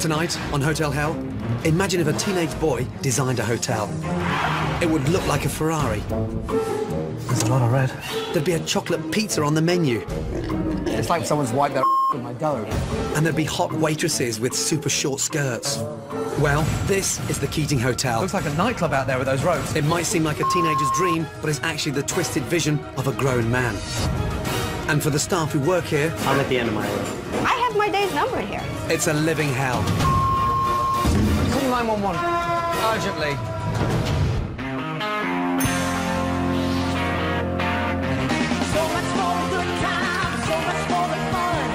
Tonight, on Hotel Hell, imagine if a teenage boy designed a hotel. It would look like a Ferrari. There's a lot of red. There'd be a chocolate pizza on the menu. It's like someone's wiped their with my dough. And there'd be hot waitresses with super short skirts. Well, this is the Keating Hotel. Looks like a nightclub out there with those ropes. It might seem like a teenager's dream, but it's actually the twisted vision of a grown man. And for the staff who work here, I'm at the end of my road. I have my day's number here. it's a living hell. Call 911. Urgently. So much for the good time, so much for the fun,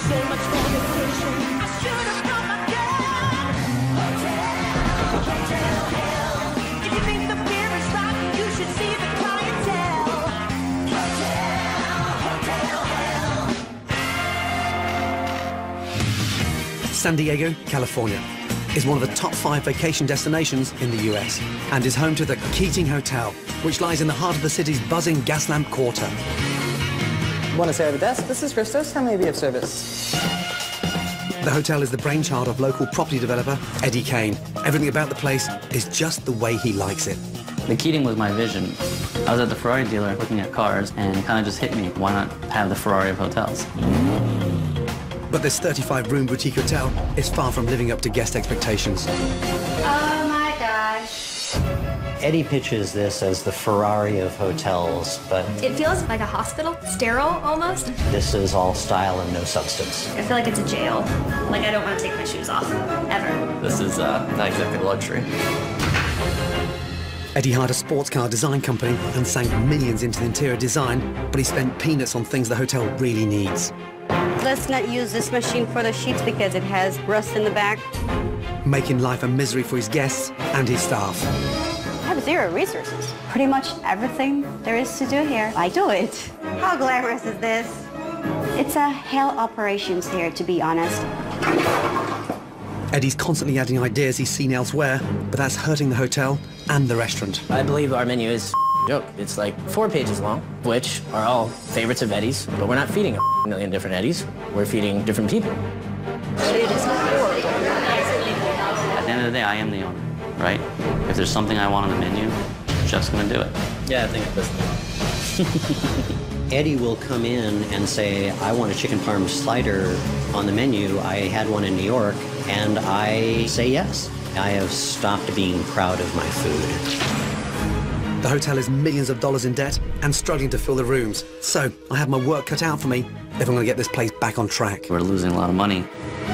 so much for the vacation. I should have brought my gun. Hotel Hell. If you think the beer is right, you should see the clientele. Hotel Hell. San Diego, California, is one of the top 5 vacation destinations in the US and is home to the Keating Hotel, which lies in the heart of the city's buzzing gas lamp quarter. Buenos Aires desk. This is Christos. How may I be of service? The hotel is the brainchild of local property developer Eddie Kane. Everything about the place is just the way he likes it. The Keating was my vision. I was at the Ferrari dealer looking at cars, and it kind of just hit me. Why not have the Ferrari of hotels? But this 35-room boutique hotel is far from living up to guest expectations. Oh my gosh. Eddie pitches this as the Ferrari of hotels, but It feels like a hospital, sterile almost. this is all style and no substance. I feel like it's a jail. Like I don't want to take my shoes off, ever. This is not exactly luxury. Eddie hired a sports car design company and sank millions into the interior design, but he spent peanuts on things the hotel really needs. Let's not use this machine for the sheets because it has rust in the back. Making life a misery for his guests and his staff. I have zero resources. Pretty much everything there is to do here, I do it. How glamorous is this? It's a hell operations here, to be honest. Eddie's constantly adding ideas he's seen elsewhere, but that's hurting the hotel and the restaurant. I believe our menu is a joke. It's like 4 pages long, which are all favorites of Eddie's, but we're not feeding a million different Eddies. We're feeding different people. At the end of the day, I am the owner, right? If there's something I want on the menu, I'm just gonna do it. Yeah, I think it's Eddie will come in and say, I want a chicken parm slider on the menu. I had one in New York, and I say yes. I have stopped being proud of my food. The hotel is millions of dollars in debt and struggling to fill the rooms. So I have my work cut out for me if I'm going to get this place back on track. We're losing a lot of money,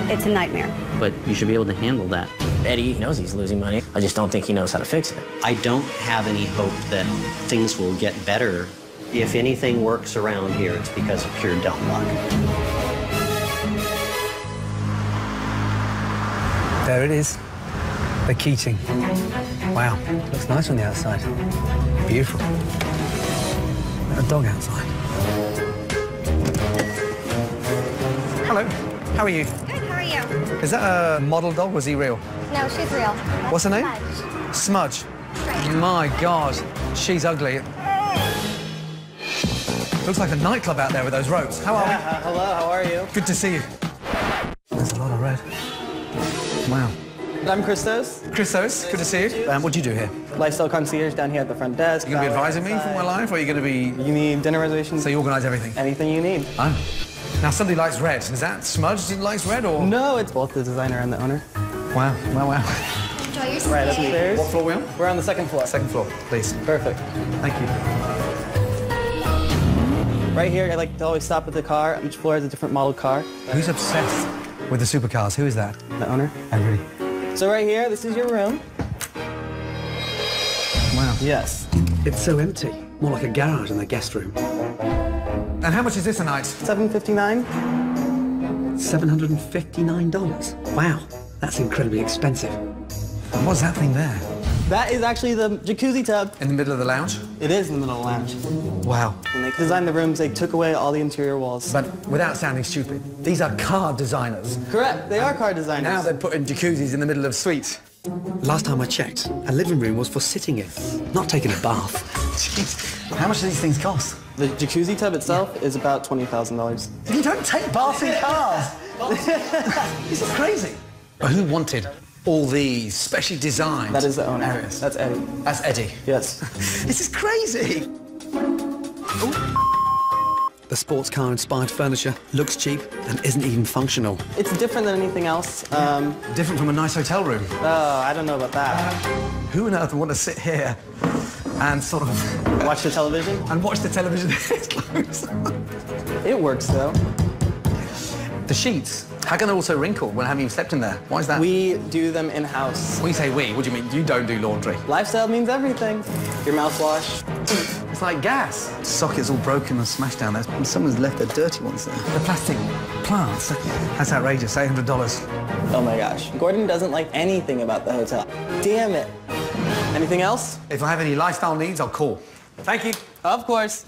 It's a nightmare. but you should be able to handle that. Eddie knows he's losing money. I just don't think he knows how to fix it. I don't have any hope that things will get better. If anything works around here, it's because of pure dumb luck. There it is. The Keating. Wow, looks nice on the outside. Beautiful. A dog outside. Hello, how are you? Good, how are you? Is that a model dog or is he real? No, she's real. What's her name? Smudge. My God, she's ugly. Looks like a nightclub out there with those ropes. How are we? Hello, how are you? Good to see you. There's a lot of red. Wow. I'm Christos, Christos, good to see you. What do you do here? lifestyle concierge down here at the front desk. You gonna be advising me for my life, or are you gonna be... You need dinner reservations? So you organise everything? Anything you need. Oh. Now, somebody likes red. Is that Smudge that likes red, or...? No, it's both the designer and the owner. Wow, wow, wow. Enjoy your stay. Right upstairs. What floor are we on? We're on the 2nd floor. 2nd floor, please. Perfect. Thank you. Right here, I like to always stop at the car. Each floor has a different model car. Who's obsessed with the supercars? Who is that? The owner. Oh, really? So right here, this is your room. Wow. Yes. It's so empty. More like a garage than a guest room. And how much is this a night? $759. $759. Wow, that's incredibly expensive. And what's that thing there? That is actually the jacuzzi tub. In the middle of the lounge? It is in the middle of the lounge. Wow. When they designed the rooms, they took away all the interior walls. But without sounding stupid, these are car designers. Correct, they are car designers. Now they're putting jacuzzis in the middle of suites. Last time I checked, a living room was for sitting in, not taking a bath. Jeez. How much do these things cost? The jacuzzi tub itself is about $20,000. You don't take baths in cars. This is crazy. But who wanted all these specially designed? That is the owner. areas? That's Eddie. That's Eddie. Yes. This is crazy. The sports car-inspired furniture looks cheap and isn't even functional. It's different than anything else. Different from a nice hotel room. I don't know about that. Who on earth would want to sit here and sort of Watch the television? and watch the television? It works, though. The sheets. How can they also wrinkle when I haven't even slept in there? Why is that? We do them in-house. When you say we, what do you mean? You don't do laundry. Lifestyle means everything. Your mouthwash. It's like gas. Socket's all broken and smashed down there. Someone's left their dirty ones there. The plastic plants. That's outrageous. $800. Oh my gosh. Gordon doesn't like anything about the hotel. Damn it. Anything else? If I have any lifestyle needs, I'll call. Thank you. Of course.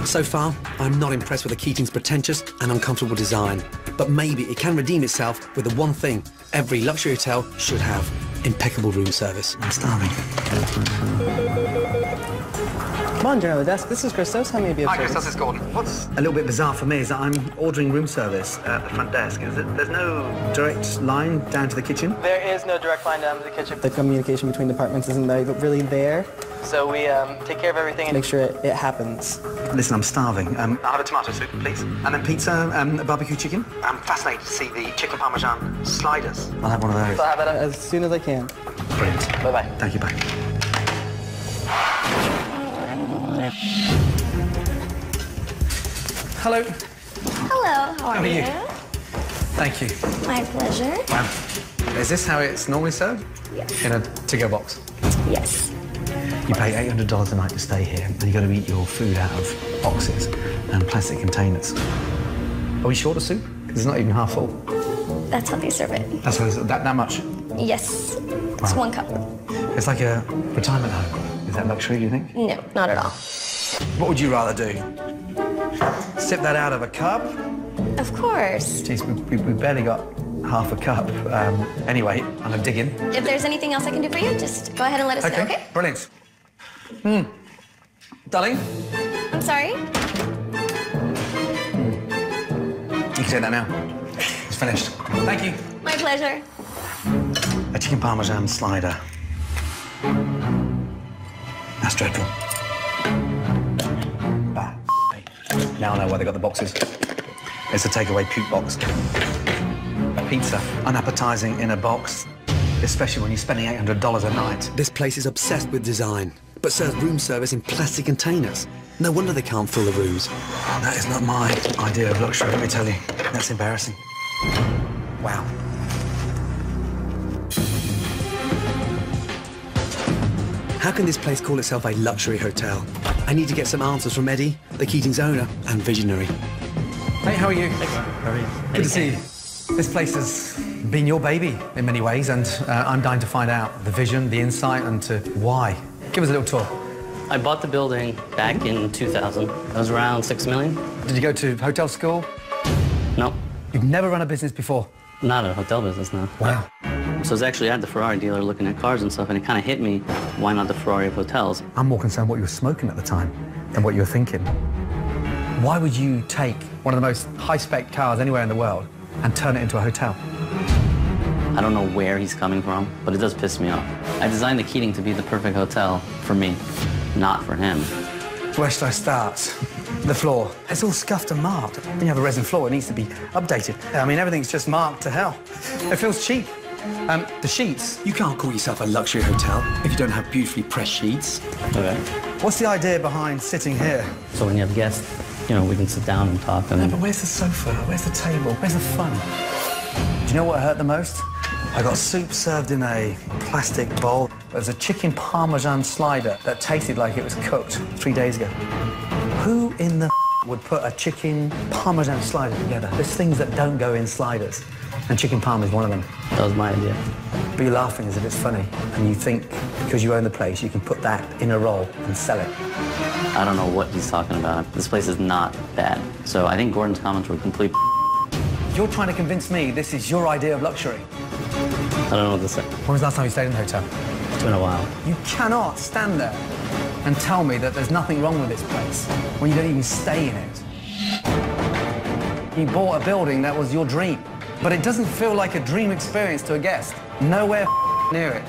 So far, I'm not impressed with the Keating's pretentious and uncomfortable design. But maybe it can redeem itself with the one thing every luxury hotel should have: impeccable room service. I'm starving. Come on, General Desk. This is Christos. How may I be of Hi, service? Christos, it's Gordon. What's a little bit bizarre for me is that I'm ordering room service at the front desk. There's no direct line down to the kitchen? There is no direct line down to the kitchen. The communication between departments isn't really there. So we take care of everything and make sure it happens. Listen, I'm starving. I'll have a tomato soup, please. And then pizza, barbecue chicken. I'm fascinated to see the chicken parmesan sliders. I'll have one of those. I'll have it as soon as I can. Brilliant. Bye-bye. Thank you, bye. Hello. Hello, how are you? Thank you. My pleasure. Wow. Is this how it's normally served? Yes. In a to-go box? Yes. You pay $800 a night to stay here, and you got to eat your food out of boxes and plastic containers. Are we short of soup? Because it's not even half full. That's how they serve it. That's how that much. Yes. It's Wow. 1 cup. It's like a retirement home. Is that luxury, do you think? No, not at all. What would you rather do? Sip that out of a cup? Of course. Jeez, we barely got half a cup. Anyway, I'm gonna dig in. If there's anything else I can do for you, just go ahead and let us know, okay? Brilliant. Darling, I'm sorry? you can say that now. It's finished. Thank you. My pleasure. A chicken parmesan slider. That's dreadful. Bah. Now I know why they got the boxes. It's a takeaway puke box. Pizza, unappetizing in a box, especially when you're spending $800 a night. This place is obsessed with design, but serves room service in plastic containers. No wonder they can't fill the rooms. That is not my idea of luxury, let me tell you. That's embarrassing. Wow. How can this place call itself a luxury hotel? I need to get some answers from Eddie, the Keating's owner and visionary. Hey, how are you? How are you? Good to see you. This place has been your baby in many ways, and I'm dying to find out the vision, the insight, and to why. Give us a little tour. I bought the building back in 2000. It was around $6 million. Did you go to hotel school? Nope, You've never run a business before? not a hotel business, no. Wow. So I was actually at the Ferrari dealer looking at cars and stuff, and it kind of hit me, why not the Ferrari of hotels? I'm more concerned what you were smoking at the time than what you were thinking. Why would you take one of the most high-spec cars anywhere in the world and turn it into a hotel? I don't know where he's coming from, but it does piss me off. I designed the Keating to be the perfect hotel for me, not for him. Where should I start? The floor. It's all scuffed and marked. When you have a resin floor, it needs to be updated. I mean, everything's just marked to hell. It feels cheap. The sheets. You can't call yourself a luxury hotel if you don't have beautifully pressed sheets. Okay. What's the idea behind sitting here? So when you have guests, you know, we can sit down and talk. And But where's the sofa? Where's the table? Where's the fun? Do you know what hurt the most? I got soup served in a plastic bowl. There's a chicken parmesan slider that tasted like it was cooked 3 days ago. Who in the would put a chicken parmesan slider together? There's things that don't go in sliders, and chicken parm is one of them. that was my idea. But you're laughing as if it's funny, and you think because you own the place, you can put that in a roll and sell it. I don't know what he's talking about. This place is not bad. So I think Gordon's comments were complete. You're trying to convince me this is your idea of luxury. I don't know what to say. When was the last time you stayed in the hotel? It's been a while. You cannot stand there and tell me that there's nothing wrong with this place when you don't even stay in it. You bought a building that was your dream. but it doesn't feel like a dream experience to a guest. Nowhere near it.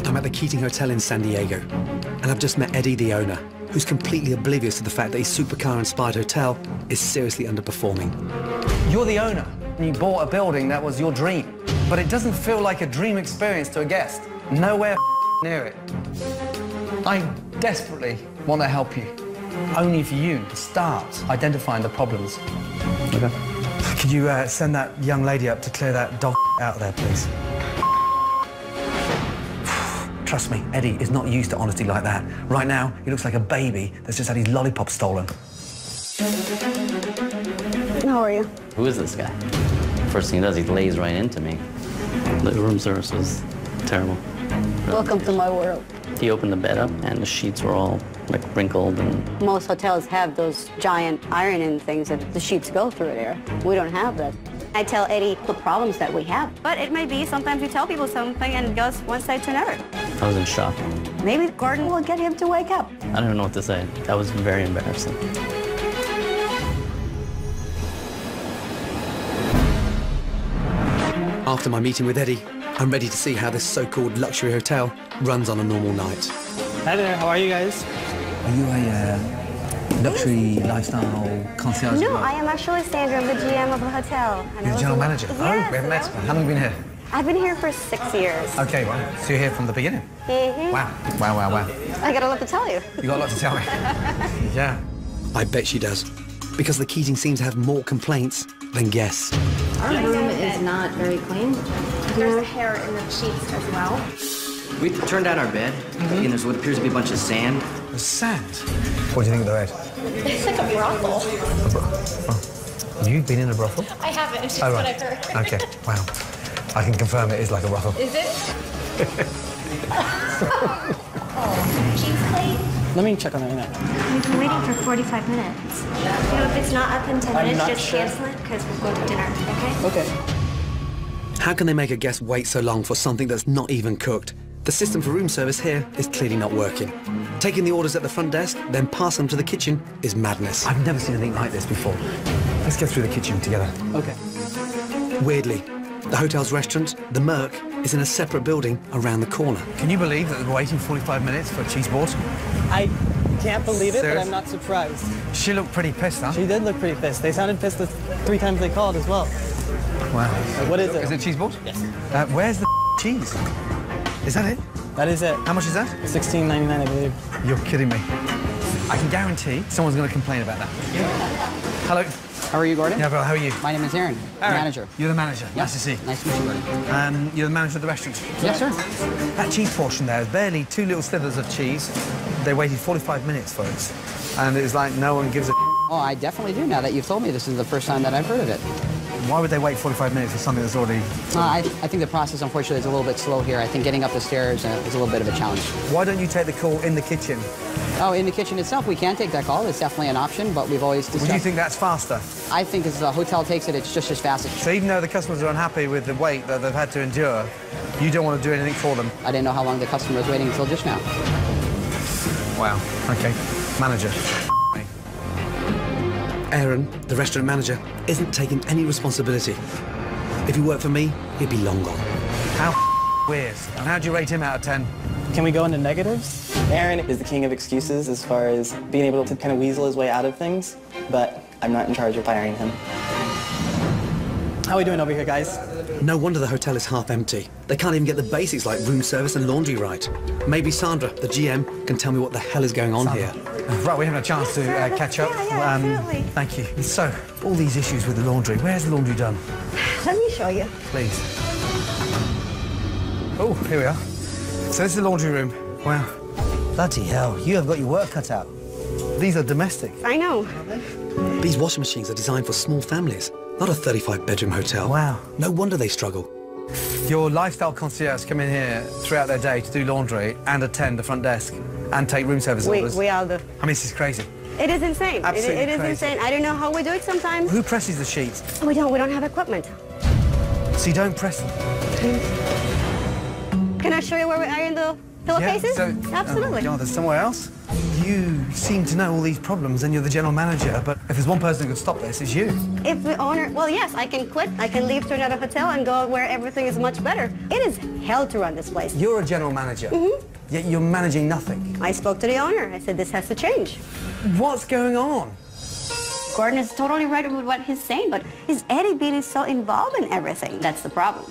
I'm at the Keating Hotel in San Diego, and I've just met Eddie, the owner, who's completely oblivious to the fact that his supercar-inspired hotel is seriously underperforming. You're the owner, and you bought a building that was your dream, but it doesn't feel like a dream experience to a guest. Nowhere near it. I desperately want to help you, only for you to start identifying the problems. Okay. Could you send that young lady up to clear that dog out of there, please? Trust me, Eddie is not used to honesty like that. Right now, he looks like a baby that's just had his lollipop stolen. How are you? Who is this guy? First thing he does, he lays right into me. The room service was terrible. Welcome to my world. He opened the bed up, and the sheets were all like wrinkled and... Most hotels have those giant ironing things that the sheets go through there. We don't have that. I tell Eddie the problems that we have. But it may be sometimes you tell people something and it goes one side to another. I was in shock. Maybe Gordon will get him to wake up. I don't even know what to say. That was very embarrassing. After my meeting with Eddie, I'm ready to see how this so-called luxury hotel runs on a normal night. Hi there, how are you guys? Are you a luxury lifestyle concierge? No, I am actually Sandra, the GM of the hotel. You're the general manager? Yes. Oh, we haven't met. How long have you been here? I've been here for 6 years. Okay, well, so you're here from the beginning? Mm-hmm. Wow. I got a lot to tell you. You got a lot to tell me. Yeah. I bet she does, because the Keating seems to have more complaints than guests. Our room is not very clean. There's hair in the sheets as well. We turned down our bed, and there's what appears to be a bunch of sand. The sand? What do you think of the bed? It's like a brothel. Have you been in a brothel? I haven't, it's Oh, what right. I've heard. Okay, wow. I can confirm it is like a brothel. Is it? Cheese plate? Let me check on that right now. We've been waiting for 45 minutes. You know, if it's not up in 10 minutes, just cancel it, because we'll go to dinner, okay? Okay. How can they make a guest wait so long for something that's not even cooked? The system for room service here is clearly not working. Taking the orders at the front desk, then passing them to the kitchen is madness. I've never seen anything like this before. Let's go through the kitchen together. Okay. Weirdly, the hotel's restaurant, the Merc, is in a separate building around the corner. Can you believe that we're waiting 45 minutes for a cheese board? I can't believe it, but Serious? I'm not surprised. She looked pretty pissed, huh? She did look pretty pissed. They sounded pissed the 3 times they called as well. Wow. What is it? Is it cheese board? Yes. Where's the cheese? Is that it? That is it. How much is that? $16.99, I believe. You're kidding me. I can guarantee someone's going to complain about that. Hello. How are you, Gordon? Yeah, bro, how are you? My name is Aaron, manager. You're the manager. Yeah. Nice to see you. Nice to meet you, Gordon. You're the manager of the restaurant? Yes, sir. That cheese portion there is barely 2 little slivers of cheese. They waited 45 minutes for it. And it's like no one gives a... Oh, I definitely do now that you've told me. This is the first time that I've heard of it. Why would they wait 45 minutes for something that's already... I think the process, unfortunately, is a little bit slow here. I think getting up the stairs is a little bit of a challenge. Why don't you take the call in the kitchen? Oh, in the kitchen itself, we can take that call. It's definitely an option, but we've always discussed... Would you think that's faster? I think as the hotel takes it, it's just as fast as... So even though the customers are unhappy with the wait that they've had to endure, you don't want to do anything for them? I didn't know how long the customer was waiting until just now. Wow. Okay. Manager. Aaron, the restaurant manager, isn't taking any responsibility. If he worked for me, he'd be long gone. How weird. And how do you rate him out of 10? Can we go into negatives? Aaron is the king of excuses as far as being able to kind of weasel his way out of things, but I'm not in charge of firing him. How are we doing over here, guys? No wonder the hotel is half empty. They can't even get the basics like room service and laundry right. Maybe Sandra, the GM, can tell me what the hell is going on here. Right, we haven't a chance to catch up. absolutely. Thank you. So, all these issues with the laundry, where's the laundry done? Let me show you. Please. Oh, here we are. So this is the laundry room. Wow. Bloody hell, you have got your work cut out. These are domestic. I know. These washing machines are designed for small families, not a 35-bedroom hotel. Wow. No wonder they struggle. Your lifestyle concierge come in here throughout their day to do laundry and attend the front desk and take room service orders. We all do. I mean, this is crazy. It is insane. Absolutely It is crazy. insane. I don't know how we do it sometimes. Who presses the sheets? We don't have equipment. So you don't press them? Can I show you where we iron the Pillowcases? Yeah, Absolutely. Oh, God, there's somewhere else? You seem to know all these problems and you're the general manager, but if there's one person who could stop this, it's you. If the owner, well, yes, I can quit. I can leave to another hotel and go where everything is much better. It is hell to run this place. You're a general manager, yet you're managing nothing. I spoke to the owner. I said, this has to change. What's going on? Gordon is totally right with what he's saying, but is Eddie being so involved in everything? That's the problem.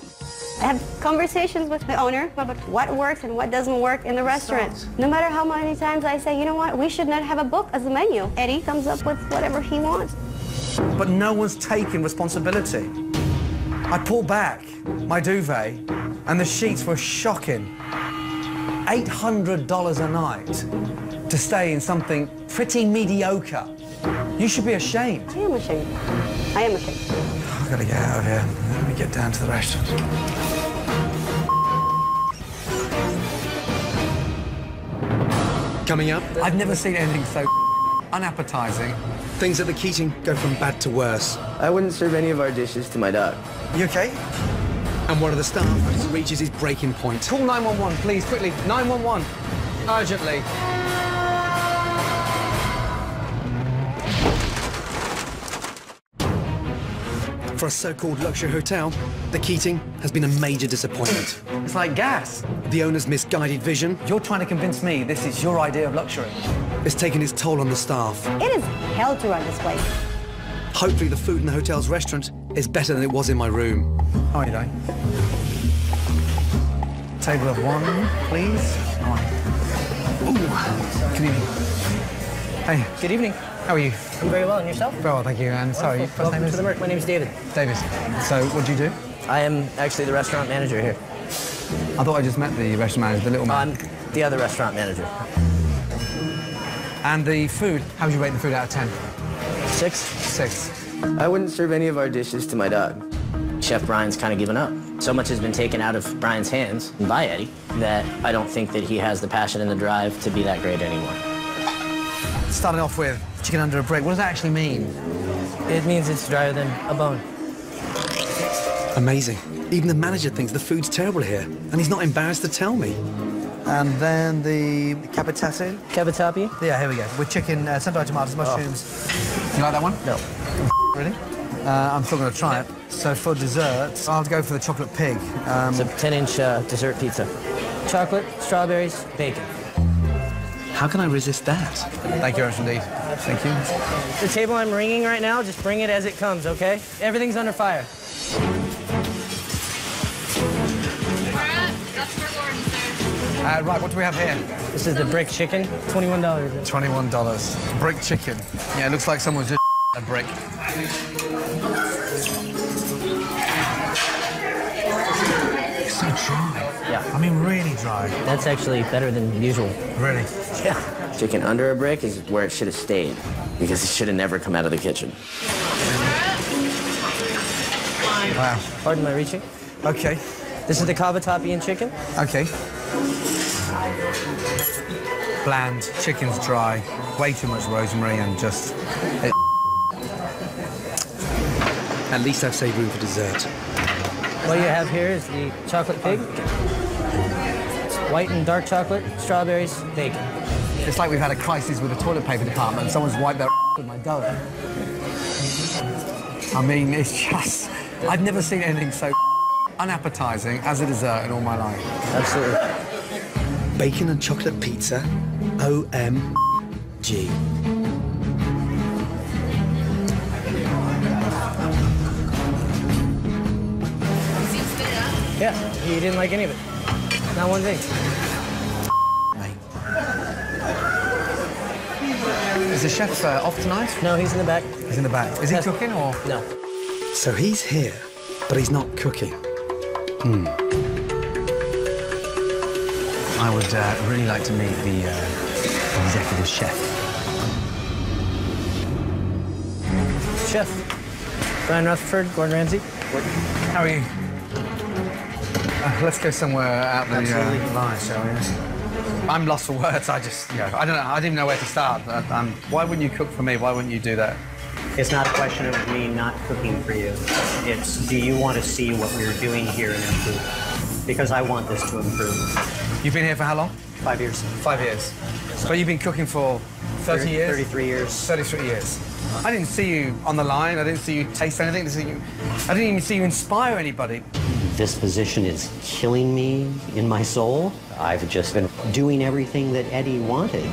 I have conversations with the owner about what works and what doesn't work in the restaurant. No matter how many times I say, you know what, we should not have a book as a menu. Eddie comes up with whatever he wants. But no one's taking responsibility. I pulled back my duvet and the sheets were shocking. $800 a night to stay in something pretty mediocre. You should be ashamed. I am ashamed. I am ashamed. I've got to get out of here. Let me get down to the restaurant. Coming up, I've never seen anything so unappetizing. things at the Keating go from bad to worse. I wouldn't serve any of our dishes to my dog. You okay? And one of the staff reaches his breaking point. Call 911, please, quickly. 911. Urgently. For a so-called luxury hotel, the Keating has been a major disappointment. It's like gas. The owner's misguided vision You're trying to convince me this is your idea of luxury. has taken its toll on the staff. It is hell to run this place. Hopefully the food in the hotel's restaurant is better than it was in my room. How are you doing? Table of one, please. Good evening. Hey. Good evening. How are you? I'm very well, and yourself? Very well, thank you. And sorry, your first Welcome name to the Merc. My name is David. David. So, what do you do? I am actually the restaurant manager here. I thought I just met the restaurant manager, the little man. I'm the other restaurant manager. And the food, how would you rate the food out of 10? 6? 6. I wouldn't serve any of our dishes to my dog. Chef Brian's kind of given up. So much has been taken out of Brian's hands by Eddie that I don't think that he has the passion and the drive to be that great anymore. Starting off with chicken under a brick, what does that actually mean? It means it's drier than a bone. Amazing. Even the manager thinks the food's terrible here, and he's not embarrassed to tell me. And then the cavatappi. Cavatappi? Yeah, here we go. With chicken, sun-dried tomatoes, mushrooms. You like that one? No. Really? I'm still going to try it. So for dessert, I'll go for the chocolate pig. It's a 10-inch dessert pizza. Chocolate, strawberries, bacon. How can I resist that? Thank you very much indeed. Thank you. The table I'm ringing right now, just bring it as it comes, okay? Everything's under fire. Right, what do we have here? This is the brick chicken, $21. $21. Brick chicken. Yeah, it looks like someone's just a brick. It's so dry. Yeah. I mean, really dry. That's actually better than usual. Really? Yeah. Chicken under a brick is where it should have stayed, because it should have never come out of the kitchen. Wow. Pardon my reaching. Okay. This is the cavatappi and chicken. Okay. Bland, chicken's dry, way too much rosemary and just... At least I've saved room for dessert. What you have here is the chocolate pig. It's white and dark chocolate, strawberries, bacon. It's like we've had a crisis with the toilet paper department and someone's wiped their with my dough. I mean, it's just... I've never seen anything so unappetizing as a dessert in all my life. Absolutely. Bacon and chocolate pizza. OMG. Yeah, he didn't like any of it. Not one thing. Is the chef off tonight? No, he's in the back. He's in the back. Is he cooking or...? No. So he's here, but he's not cooking. I would really like to meet the executive chef. Chef. Brian Rutherford, Gordon Ramsay. How are you? Let's go somewhere out the line, shall we? I'm lost for words. I just, I don't know. I didn't even know where to start. Why wouldn't you cook for me? Why wouldn't you do that? It's not a question of me not cooking for you. It's, do you want to see what we're doing here and improve? Because I want this to improve. You've been here for how long? 5 years. 5 years. But you've been cooking for 30 years? 33 years. 33 years. I didn't see you on the line. I didn't see you taste anything. I didn't even see you inspire anybody. This position is killing me in my soul. I've just been doing everything that Eddie wanted.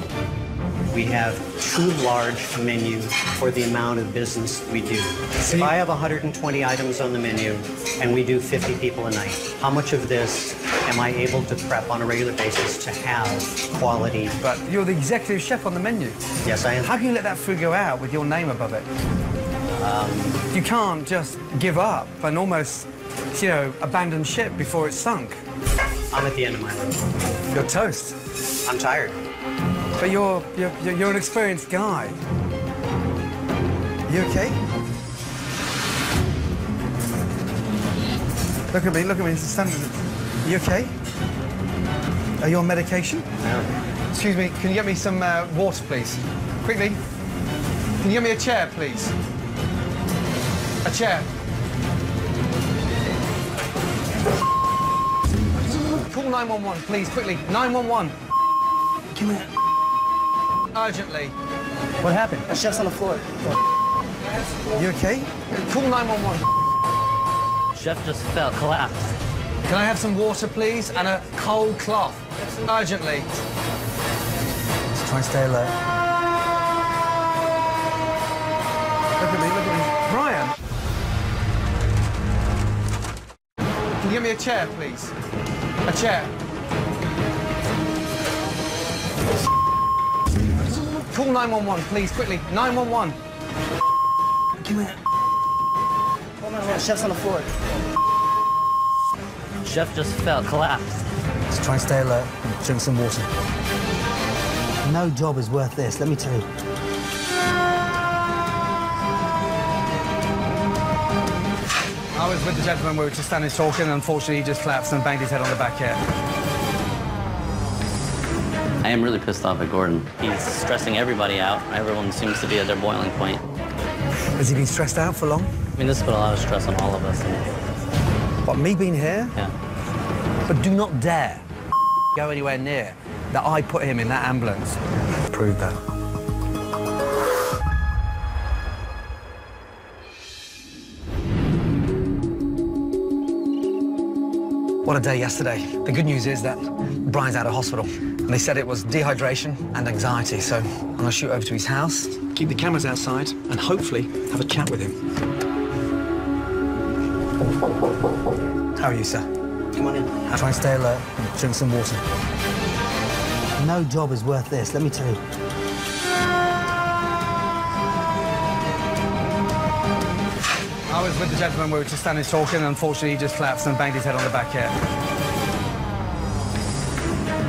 We have too large a menu for the amount of business we do. If I have 120 items on the menu and we do 50 people a night, how much of this am I able to prep on a regular basis to have quality? But you're the executive chef on the menu. Yes, I am. How can you let that food go out with your name above it? You can't just give up and almost, you know, abandon ship before it's sunk. I'm at the end of my rope. You're toast. I'm tired. But you're an experienced guy. You okay? Look at me, You okay? Are you on medication? No. Excuse me, can you get me some water, please? Quickly. Can you get me a chair, please? A chair. Call 911, please, quickly. 911. Give me... Urgently. What happened? The chef's on the floor. You okay? Call 911. Chef just fell, collapsed. Can I have some water, please, and a cold cloth? Urgently. Just try and stay alert. Look at me. Brian! Can you get me a chair, please? A chair. Call 911, please, quickly. 911. Give me... The chef's on the floor. Chef just fell, collapsed. Just try and stay alert. Drink some water. No job is worth this, let me tell you. I was with the gentleman, we were just standing talking, and unfortunately he just collapsed and banged his head on the back here. I am really pissed off at Gordon. He's stressing everybody out. Everyone seems to be at their boiling point. Has he been stressed out for long? I mean, this has put a lot of stress on all of us. What, me being here? Yeah. But do not dare go anywhere near that I put him in that ambulance. Prove that. What a day yesterday. The good news is that Brian's out of hospital. And they said it was dehydration and anxiety, so I'm going to shoot over to his house, keep the cameras outside, and hopefully have a chat with him. How are you, sir? Come on in. Try and stay alert and drink some water. No job is worth this, let me tell you. I was with the gentleman, we were just standing talking, and unfortunately he just collapsed and banged his head on the back here.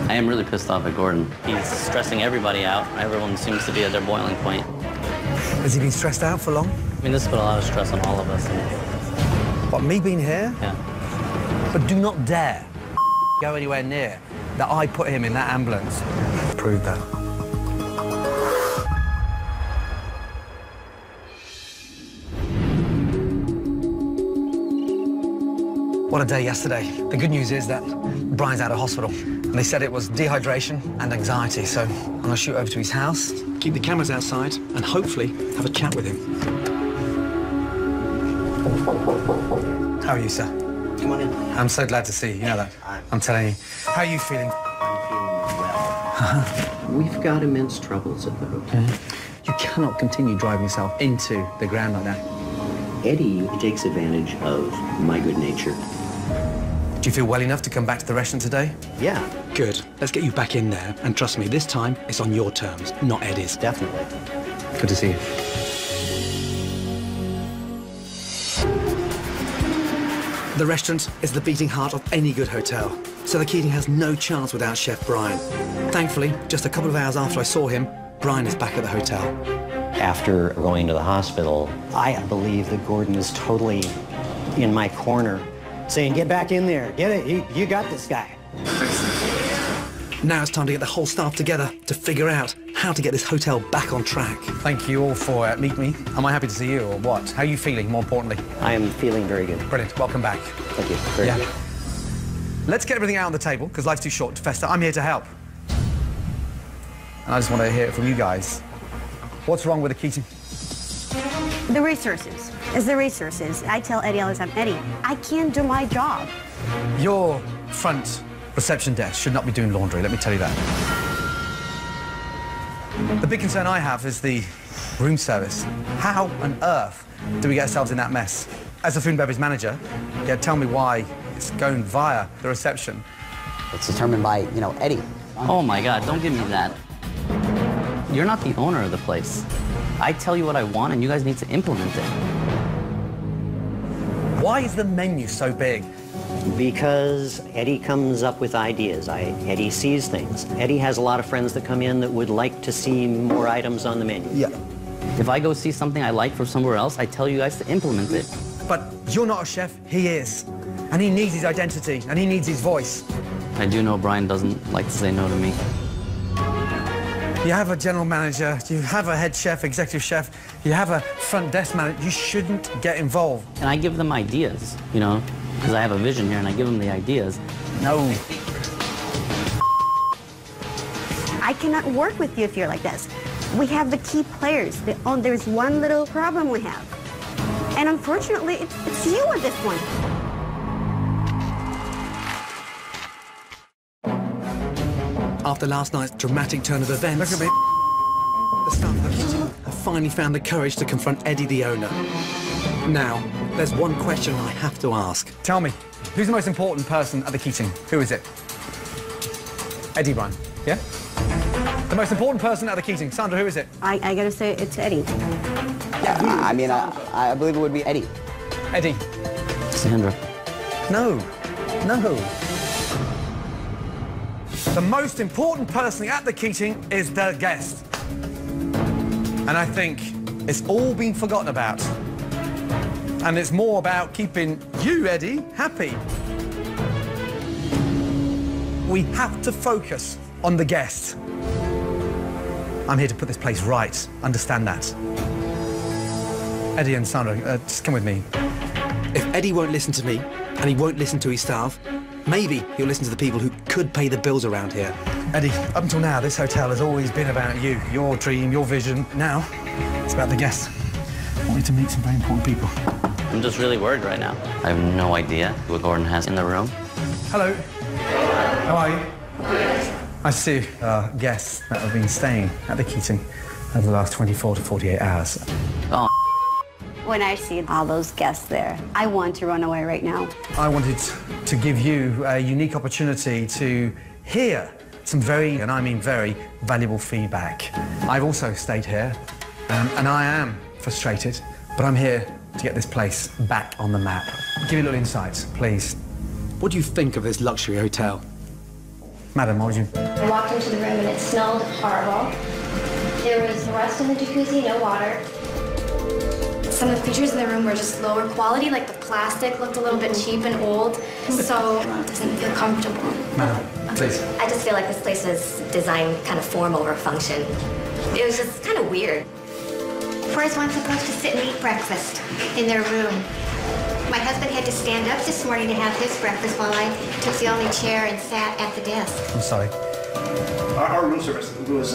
I am really pissed off at Gordon. He's stressing everybody out. Everyone seems to be at their boiling point. Has he been stressed out for long? I mean, this has put a lot of stress on all of us. What, me being here? Yeah. But do not dare go anywhere near that I put him in that ambulance. Prove that. What a day yesterday. The good news is that Brian's out of hospital. And they said it was dehydration and anxiety, so I'm going to shoot over to his house, keep the cameras outside, and hopefully have a chat with him. How are you, sir? Come on in. I'm so glad to see you, you know that. I'm telling you. How are you feeling? I'm feeling well. We've got immense troubles at the hotel. You cannot continue driving yourself into the ground like that. Eddie takes advantage of my good nature. Do you feel well enough to come back to the restaurant today? Yeah. Good. Let's get you back in there. And trust me, this time it's on your terms, not Eddie's. Definitely. Good to see you. The restaurant is the beating heart of any good hotel, so the Keating has no chance without Chef Brian. Thankfully, just a couple of hours after I saw him, Brian is back at the hotel. After going to the hospital, I believe that Gordon is totally in my corner, saying, get back in there, get it, you got this guy. Now it's time to get the whole staff together to figure out how to get this hotel back on track. Thank you all for meeting me. Am I happy to see you or what? How are you feeling, more importantly? I am feeling very good. Brilliant. Welcome back. Thank you. Very good. Let's get everything out on the table, because life's too short to fester. I'm here to help. and I just want to hear it from you guys. What's wrong with the Keating? The resources. It's the resources. I tell Eddie all the time, Eddie, I can't do my job. Your front reception desk should not be doing laundry, let me tell you that. The big concern I have is the room service. How on earth do we get ourselves in that mess? As a food and beverage manager, yeah, tell me why it's going via the reception. It's determined by, you know, Eddie. Oh my God, don't give me that. You're not the owner of the place. I tell you what I want and you guys need to implement it. Why is the menu so big? Because Eddie comes up with ideas. Eddie sees things. Eddie has a lot of friends that come in that would like to see more items on the menu. Yeah. If I go see something I like from somewhere else, I tell you guys to implement it. But you're not a chef, he is. And he needs his identity, and he needs his voice. I do know Brian doesn't like to say no to me. You have a general manager, you have a head chef, executive chef, you have a front desk manager. You shouldn't get involved. And I give them ideas, you know, because I have a vision here and I give them the ideas. No. I cannot work with you if you're like this. We have the key players. There's one little problem we have. And unfortunately, it's you at this point. After last night's dramatic turn of events, Look at me. the staff of the kitchen have finally found the courage to confront Eddie, the owner. Now, there's one question I have to ask. Tell me, who's the most important person at the Keating? Who is it? Eddie, Brian, yeah? The most important person at the Keating. Sandra, who is it? I gotta say, it's Eddie. Yeah, I mean, I believe it would be Eddie. Eddie. Sandra. No. No. The most important person at the Keating is the guest. And I think it's all been forgotten about. And it's more about keeping you, Eddie, happy. We have to focus on the guest. I'm here to put this place right. Understand that. Eddie and Sandra, just come with me. If Eddie won't listen to me, and he won't listen to his staff, maybe he'll listen to the people who could pay the bills around here. Eddie, up until now, this hotel has always been about you, your dream, your vision. Now, it's about the guests. I want you to meet some very important people. I'm just really worried right now. I have no idea what Gordon has in the room. Hello. How are you? I see guests that have been staying at the Keating over the last 24 to 48 hours. Oh. When I see all those guests there, I want to run away right now. I wanted to give you a unique opportunity to hear some very, and I mean very, valuable feedback. I've also stayed here, and I am frustrated, but I'm here to get this place back on the map. Give me a little insight, please. What do you think of this luxury hotel? Madam, what would you... I walked into the room and it smelled horrible. There was rust in the jacuzzi, no water. Some of the features in the room were just lower quality, like the plastic looked a little bit cheap and old, so it doesn't feel comfortable. Madam, please. I just feel like this place was designed kind of form over function. It was just kind of weird. Where's one supposed to sit and eat breakfast in their room? My husband had to stand up this morning to have his breakfast while I took the only chair and sat at the desk. I'm sorry. Our room service was,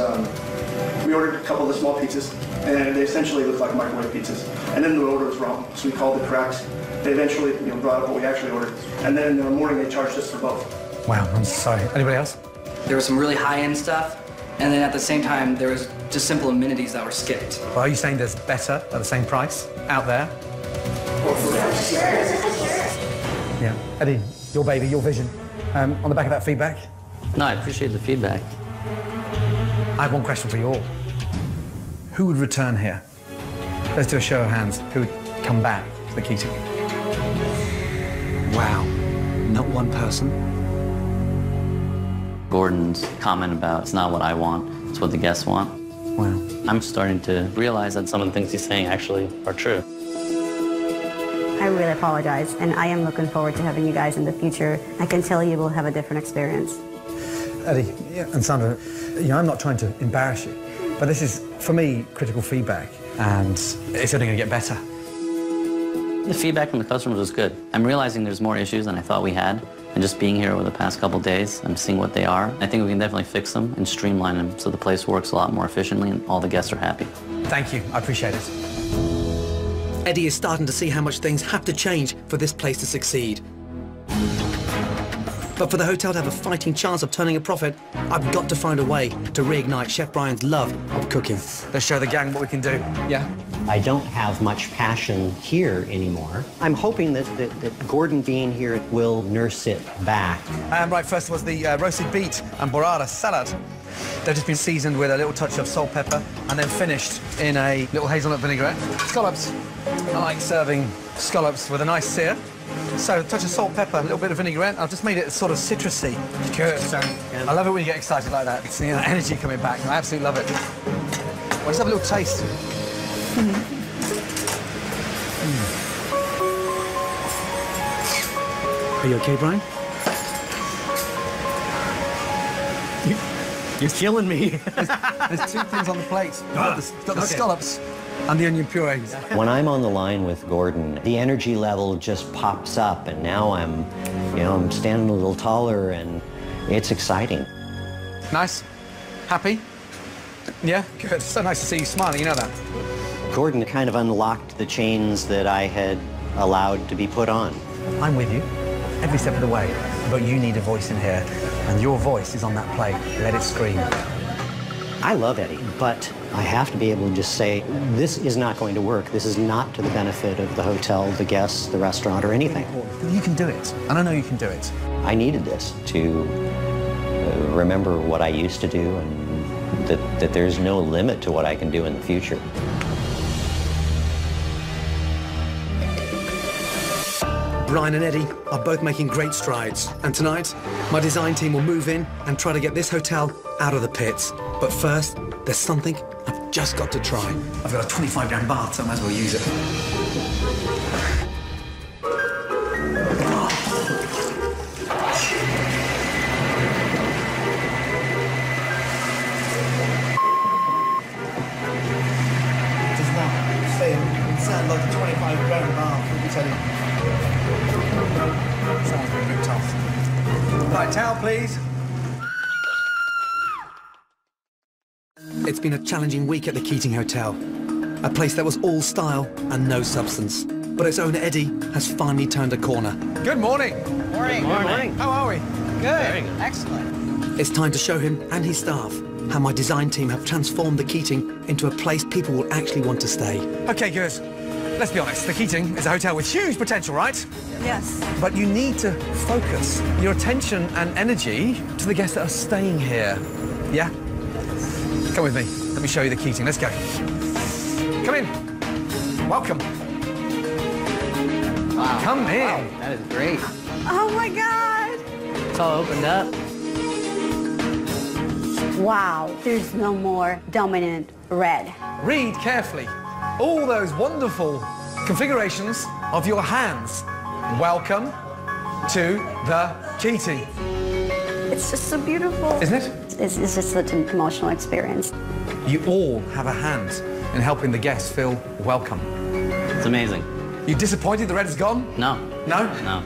we ordered a couple of the small pizzas, and they essentially looked like microwave pizzas. And then the order was wrong, so we called it correct. They eventually, brought up what we actually ordered. And then in the morning, they charged us for both. Wow, I'm sorry. Anybody else? There was some really high-end stuff, and then at the same time, there was just simple amenities that were skipped. Well, are you saying there's better at the same price out there? Yeah. Eddie, your baby, your vision. On the back of that feedback? No, I appreciate the feedback. I have one question for you all. Who would return here? Let's do a show of hands. Who would come back to the Keating? Wow. Not one person? Gordon's comment about it's not what I want, it's what the guests want. Wow. I'm starting to realize that some of the things he's saying actually are true. I really apologize, and I am looking forward to having you guys in the future. I can tell you will have a different experience. Eddie and Sandra, I'm not trying to embarrass you, but this is, for me, critical feedback, and it's only going to get better. The feedback from the customers was good. I'm realizing there's more issues than I thought we had, and And just being here over the past couple days, I'm seeing what they are. I think we can definitely fix them and streamline them so the place works a lot more efficiently and all the guests are happy. Thank you. I appreciate it. Eddie is starting to see how much things have to change for this place to succeed. But for the hotel to have a fighting chance of turning a profit, I've got to find a way to reignite Chef Brian's love of cooking. Let's show the gang what we can do. Yeah? I don't have much passion here anymore. I'm hoping that Gordon being here will nurse it back. Right, first was the roasted beet and burrata salad. They've just been seasoned with a little touch of salt, pepper, and then finished in a little hazelnut vinaigrette. Scallops. I like serving scallops with a nice sear. So a touch of salt, pepper, a little bit of vinaigrette. I've just made it sort of citrusy. Good. I love it when you get excited like that. It's the energy coming back. I absolutely love it. Well, let's have a little taste. Are you okay, Brian? You're killing me. There's two things on the plate. Got the scallops and the onion puree. When I'm on the line with Gordon, the energy level just pops up, and now I'm standing a little taller, and it's exciting. Nice? Happy? Yeah? Good. It's so nice to see you smiling, you know that. Gordon kind of unlocked the chains that I had allowed to be put on. I'm with you every step of the way, but you need a voice in here, and your voice is on that plate. Let it scream. I love Eddie, but I have to be able to just say, this is not going to work. This is not to the benefit of the hotel, the guests, the restaurant, or anything. You can do it, and I know you can do it. I needed this to remember what I used to do, and that there's no limit to what I can do in the future. Brian and Eddie are both making great strides, and tonight, my design team will move in and try to get this hotel out of the pits. But first, there's something I've just got to try. I've got a 25-gallon bath, so I might as well use it. Does not sound like a 25-gallon bath, let me tell you. Sounds a bit tough. Right, towel, please. It's been a challenging week at the Keating Hotel, a place that was all style and no substance. But its owner, Eddie, has finally turned a corner. Good morning. Morning. Good morning. How are we? Good. Excellent. It's time to show him and his staff how my design team have transformed the Keating into a place people will actually want to stay. Okay, good. Let's be honest, the Keating is a hotel with huge potential, right? Yes. But you need to focus your attention and energy to the guests that are staying here. Yeah? Come with me. Let me show you the Keating. Let's go. Come in. Welcome. Wow. Come in. Wow, that is great. Oh my God. It's all opened up. Wow. There's no more dominant red. Read carefully all those wonderful configurations of your hands. Welcome to the Keating. It's just so beautiful. Isn't it? It's just such an emotional experience. You all have a hand in helping the guests feel welcome. It's amazing. You disappointed the red is gone? No. No? No.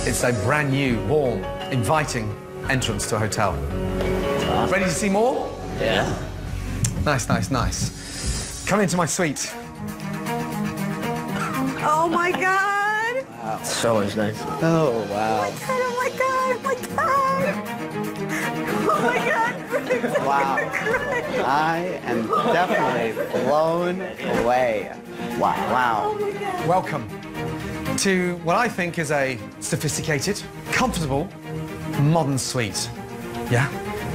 It's a brand new, warm, inviting entrance to a hotel. Awesome. Ready to see more? Yeah. Nice, nice, nice. Come into my suite. Oh my God. Wow. So much nice. Oh, wow. Oh my God. Oh my God. Oh my God. Wow. I am definitely blown away. Wow. Wow. Welcome to what I think is a sophisticated, comfortable, modern suite. Yeah?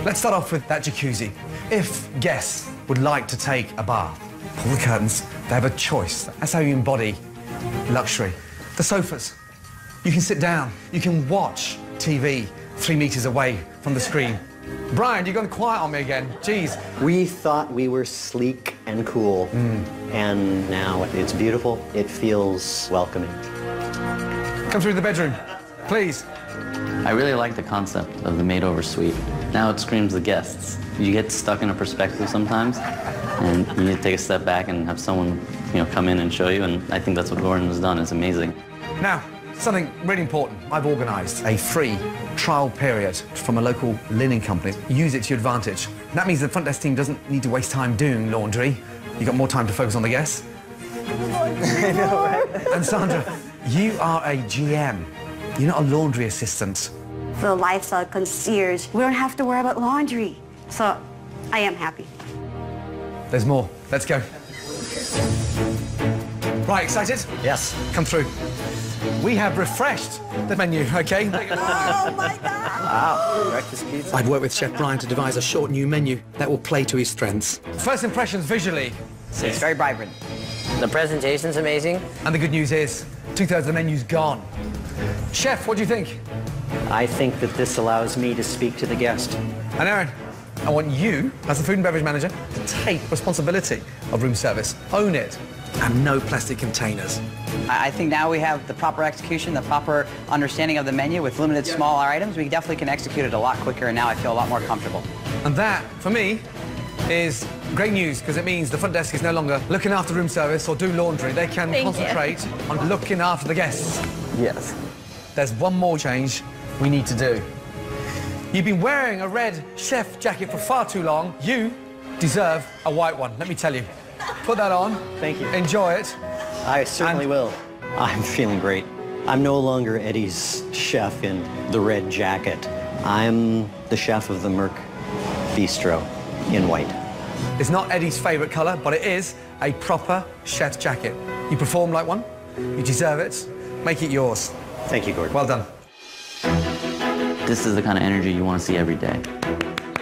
Let's start off with that jacuzzi. If guests would like to take a bath, pull the curtains, they have a choice. That's how you embody luxury. The sofas. You can sit down. You can watch TV 3 meters away from the screen. Brian, you've gone quiet on me again. Jeez. We thought we were sleek and cool, and now it's beautiful. It feels welcoming. Come through the bedroom, please. I really like the concept of the made-over suite. Now it screams the guests. You get stuck in a perspective sometimes, and you need to take a step back and have someone, come in and show you, and I think that's what Gordon has done. It's amazing. Now, something really important. I've organised a free trial period from a local linen company. Use it to your advantage. That means the front desk team doesn't need to waste time doing laundry. You've got more time to focus on the guests. I know, right? And Sandra, you are a GM. You're not a laundry assistant. For the lifestyle concierge, we don't have to worry about laundry. So I am happy. There's more. Let's go. Right, excited? Yes. Come through. We have refreshed the menu, OK? Oh, my God! Wow, breakfast pizza. I've worked with Chef Brian to devise a short new menu that will play to his strengths. First impressions visually. It's very vibrant. The presentation's amazing. And the good news is, 2/3 of the menu's gone. Chef, what do you think? I think that this allows me to speak to the guest. And Aaron, I want you, as the food and beverage manager, to take responsibility of room service. Own it. And no plastic containers. I think now we have the proper execution, the proper understanding of the menu with limited smaller items. We definitely can execute it a lot quicker, and now I feel a lot more comfortable. And that, for me, is great news, because it means the front desk is no longer looking after room service or do laundry. They can concentrate on looking after the guests. Yes. There's one more change we need to do. You've been wearing a red chef jacket for far too long. You deserve a white one, let me tell you. Put that on. Thank you. Enjoy it. I certainly will. I'm feeling great. I'm no longer Eddie's chef in the red jacket. I'm the chef of the Merc Bistro in white. It's not Eddie's favourite colour, but it is a proper chef's jacket. You perform like one. You deserve it. Make it yours. Thank you, Gordon. Well done. This is the kind of energy you want to see every day.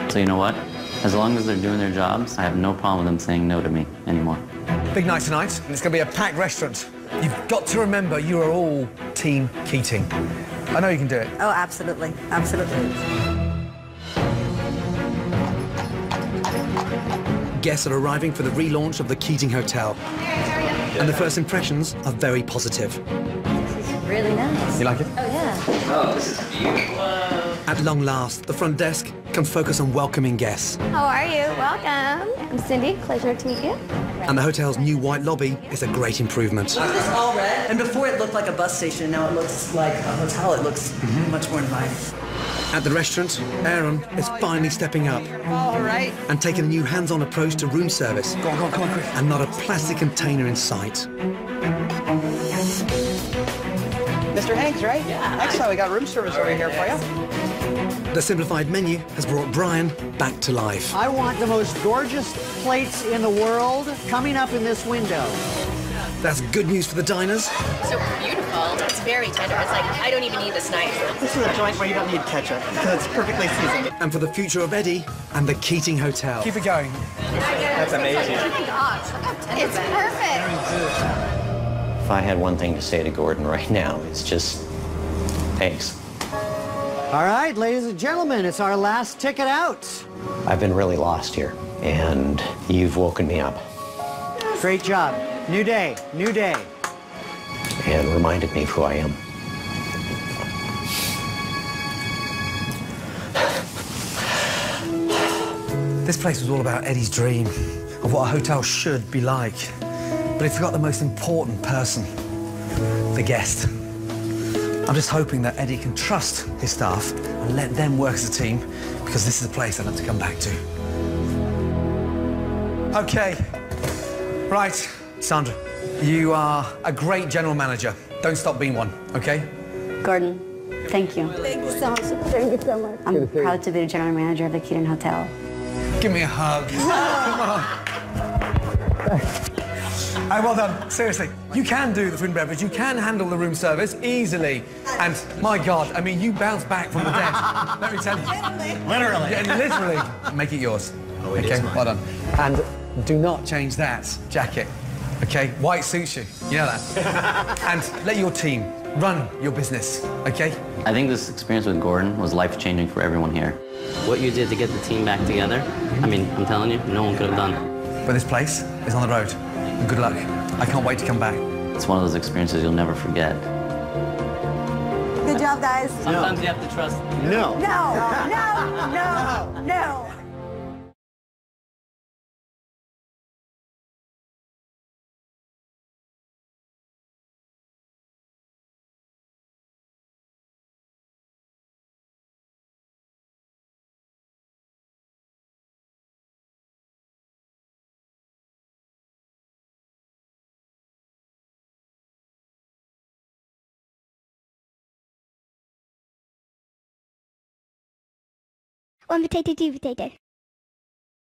So you know what? As long as they're doing their jobs, I have no problem with them saying no to me anymore. Big night tonight, and it's going to be a packed restaurant. You've got to remember you are all Team Keating. I know you can do it. Oh, absolutely. Absolutely. Guests are arriving for the relaunch of the Keating Hotel. And the first impressions are very positive. This is really nice. You like it? Oh, yeah. Oh, this is beautiful. At long last, the front desk can focus on welcoming guests. How are you? Welcome. I'm Cindy. Pleasure to meet you. And the hotel's new white lobby is a great improvement. It's all red, and before it looked like a bus station, now it looks like a hotel. It looks much more inviting. At the restaurant, Aaron is finally stepping up. All right. And taking a new hands-on approach to room service. Go on, quick. And not a plastic container in sight. Mr. Hanks, right? Yeah. Next time we got room service over here for you. The simplified menu has brought Brian back to life. I want the most gorgeous plates in the world coming up in this window. That's good news for the diners. So beautiful. It's very tender. It's like, I don't even need this knife. This is a joint where you don't need ketchup because it's perfectly seasoned. And for the future of Eddie and the Keating Hotel. Keep it going. That's amazing. Oh my gosh, look how tender it's perfect. If I had one thing to say to Gordon right now, it's just thanks. All right, ladies and gentlemen, it's our last ticket out. I've been really lost here, and you've woken me up Great job. New day, new day. and reminded me of who I am. This place was all about Eddie's dream of what a hotel should be like. But he forgot the most important person, the guest. I'm just hoping that Eddie can trust his staff and let them work as a team, because this is a place I'd love to come back to. Okay. Right, Sandra, you are a great general manager. Don't stop being one, okay? Gordon, thank you. Thank you so much. Thank you so much. I'm proud to be the general manager of the Keating Hotel. Give me a hug. Come on. Hey, well done. Seriously, you can do the food and beverage. You can handle the room service easily. And my God, I mean, you bounce back from the dead. Let me tell you. Literally. Yeah, literally. Make it yours. Oh, it okay, is mine. well done. And do not change that jacket. Okay, white suits you. You know that. And let your team run your business. Okay. I think this experience with Gordon was life-changing for everyone here. What you did to get the team back together, I mean, I'm telling you, no one could have done it. But this place is on the road. And good luck. I can't wait to come back. It's one of those experiences you'll never forget. Good job, guys. Sometimes you have to trust. No. No, no, no. One potato, two potato.